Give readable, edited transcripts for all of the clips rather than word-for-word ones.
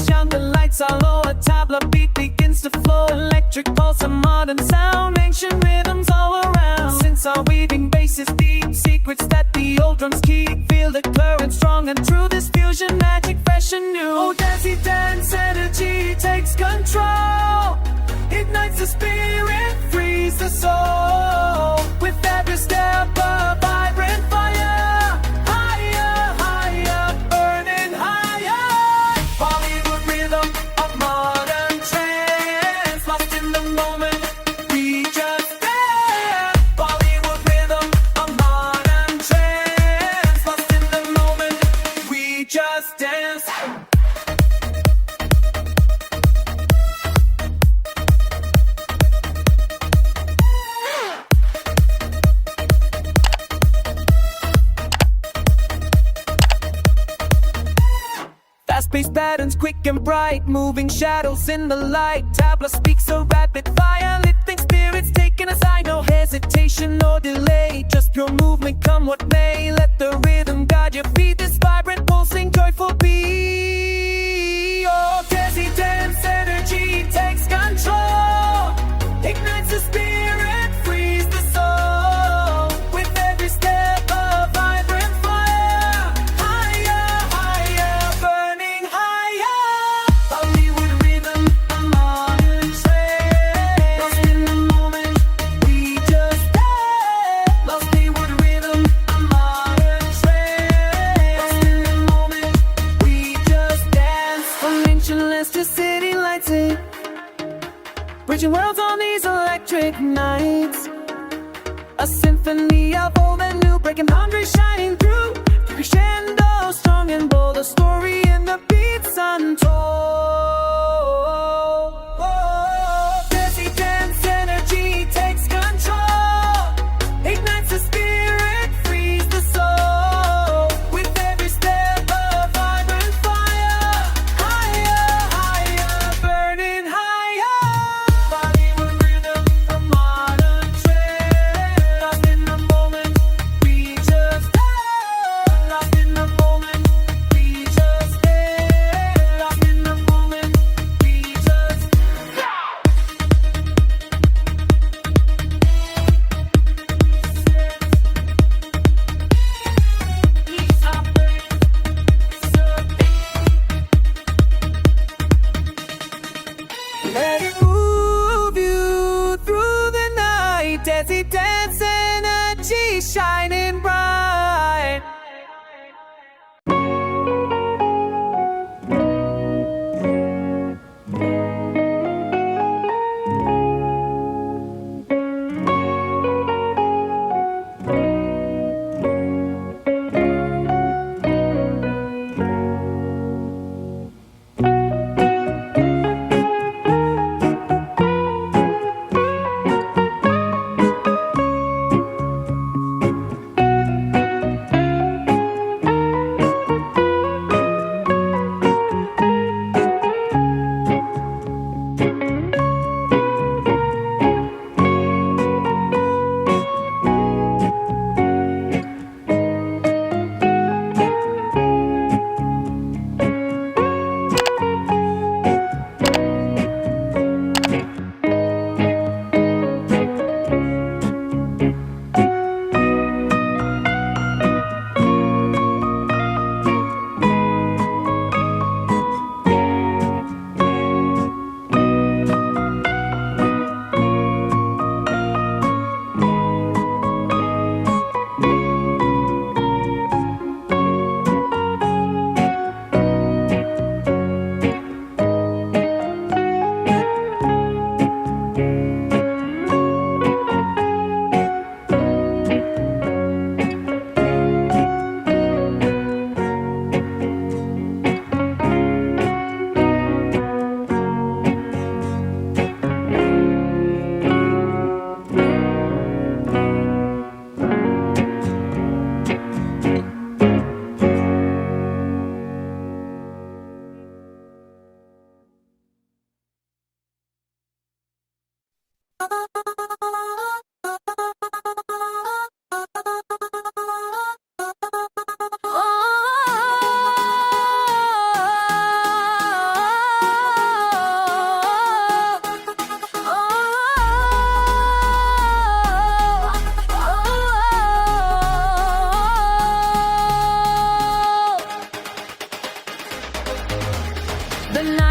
is young, the lights are low. A tabla beat begins to flow. Electric pulse, a modern sound. Ancient rhythms all around. Since our weaving bass is deep, secrets that the old drums keep. Feel the current strong and true. This fusion magic fresh and new. Oh, dancey dance energy takes control. Ignites the spirit, frees the soul. With every step a vibrant fire. Higher, higher, burning higher. Bollywood rhythm, a modern trance. Lost in the moment, we just dance. Bollywood rhythm, a modern trance. Lost in the moment, we just dance. Fast-paced patterns, quick and bright, moving shadows in the light. Tabla speaks a rapid fire, lifting spirits, taking us high. No hesitation, no delay, just pure movement, come what may. Let the rhythm guide your feet, this vibrant, pulsing, joyful beat. Oh, dizzy dance energy takes control. Ignites the spirit, frees the soul. With every step a vibrant fire. Higher, higher, burning higher. Bollywood rhythm, a modern trance. Lost in the moment, we just dance. Bollywood rhythm, a modern trance. Lost in the moment, we just dance. From ancient lands to city lights, bridging worlds on these electric nights. A symphony of old and new, breaking boundaries, shining through. Crescendo, strong and bold, a story in the beats untold. Dizzy dance energy takes control. Ignites the spirit, frees the soul. With every step a vibrant fire. Higher, higher, burning higher. Bollywood rhythm, a modern trance. Lost in the moment, we just dance. Lost in the moment, we just dance. Lost in the moment, we just let it move you through the night. Dizzy dance energy shining bright.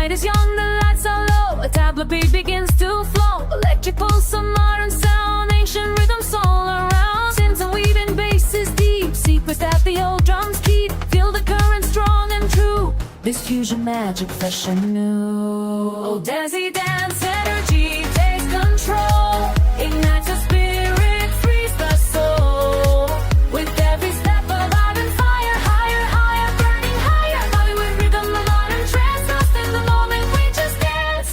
night is young, the lights are low, a tabla beat begins to flow. Electric pulse, a modern sound, ancient rhythms all around. Synths and weaving basses deep, secrets that the old drums keep. Feel the current strong and true, this fusion magic fresh and new. Oh, Desi dance energy takes control, ignites the spirit, frees the soul. With every step alive and fire, higher, higher, burning higher. Bollywood rhythm, the modern trance, lost in the moment, we just dance.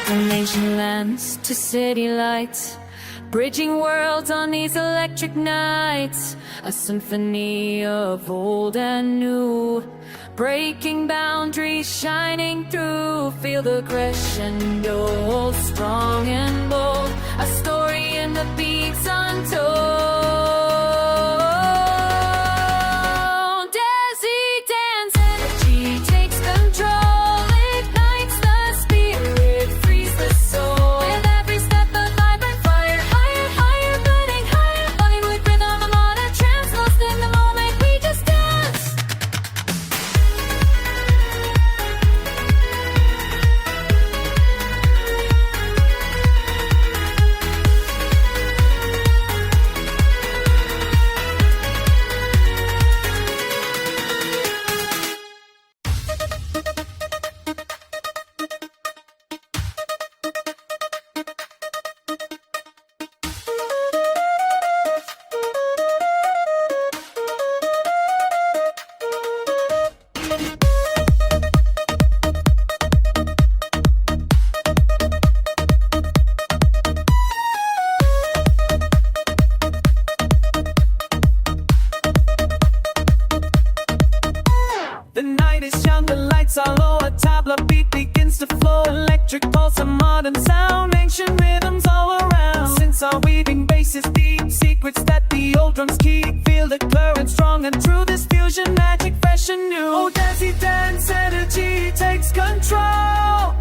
From ancient lands to city lights, bridging worlds on these electric nights. A symphony of old and new, breaking boundaries, shining through. Feel the crescendo, strong and bold, a story in the beats untold. Are low, a tabla beat begins to flow. Electric pulse, a modern sound, ancient rhythms all around. Synths are weaving basses deep, secrets that the old drums keep. Feel the current strong and true, this fusion magic fresh and new. Oh, Desi dance energy takes control,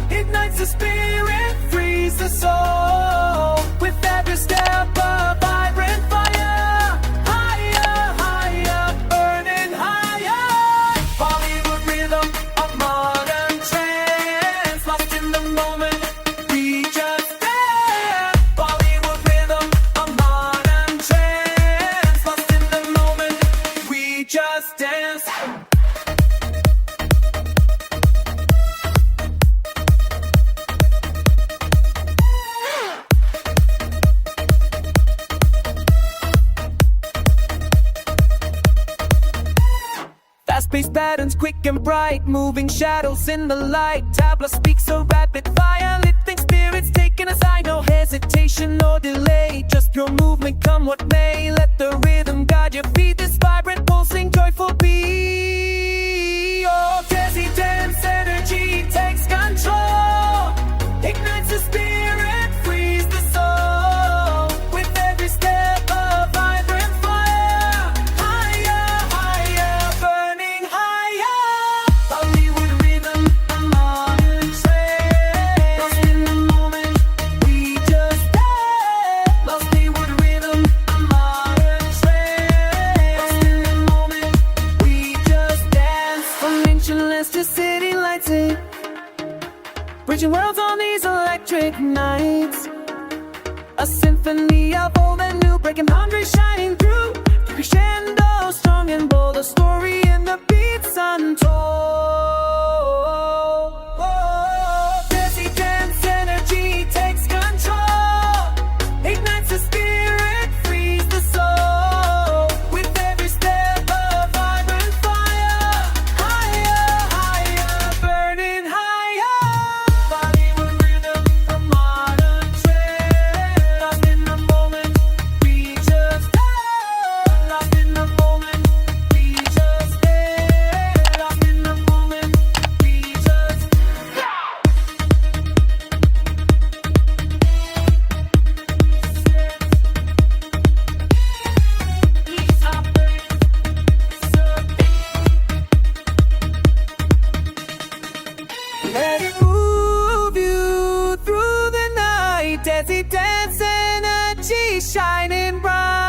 ignites the spirit, frees the soul. With every step a vibrant fire, higher, higher, burning higher. Bollywood rhythm, a modern trance, lost in the moment, we just dance. Bollywood rhythm, a modern trance, lost in the moment, we just dance. Fast-paced patterns, quick and bright, moving shadows in the light. Tabla speaks so rapid fire, lifting spirits taking us high. No hesitation or delay, just pure movement, come what may. Let the rhythm guide your feet, this vibrant, pulsing, joyful beat. Oh, Desi dance energy takes control, ignites the spirit, frees the soul. With every step a vibrant fire, higher, higher, burning higher. Bollywood rhythm, a modern trance, lost in the moment, we just dance. Bollywood rhythm, a modern trance, lost in the moment, we as to city lights it, bridging worlds on these electric nights. A symphony of old and new, breaking boundaries, shining through. Crescendo, strong and bold, a story in the beats untold. Desi dance energy takes control, ignites the spirit, frees the soul. With every step a vibrant fire, higher, higher, burning higher. Bollywood rhythm, a modern trend. Lost in the moment, we just dance. Lost in the moment, we just dance. Lost in the moment, we just let it move you through the night. Desi dance energy shining bright.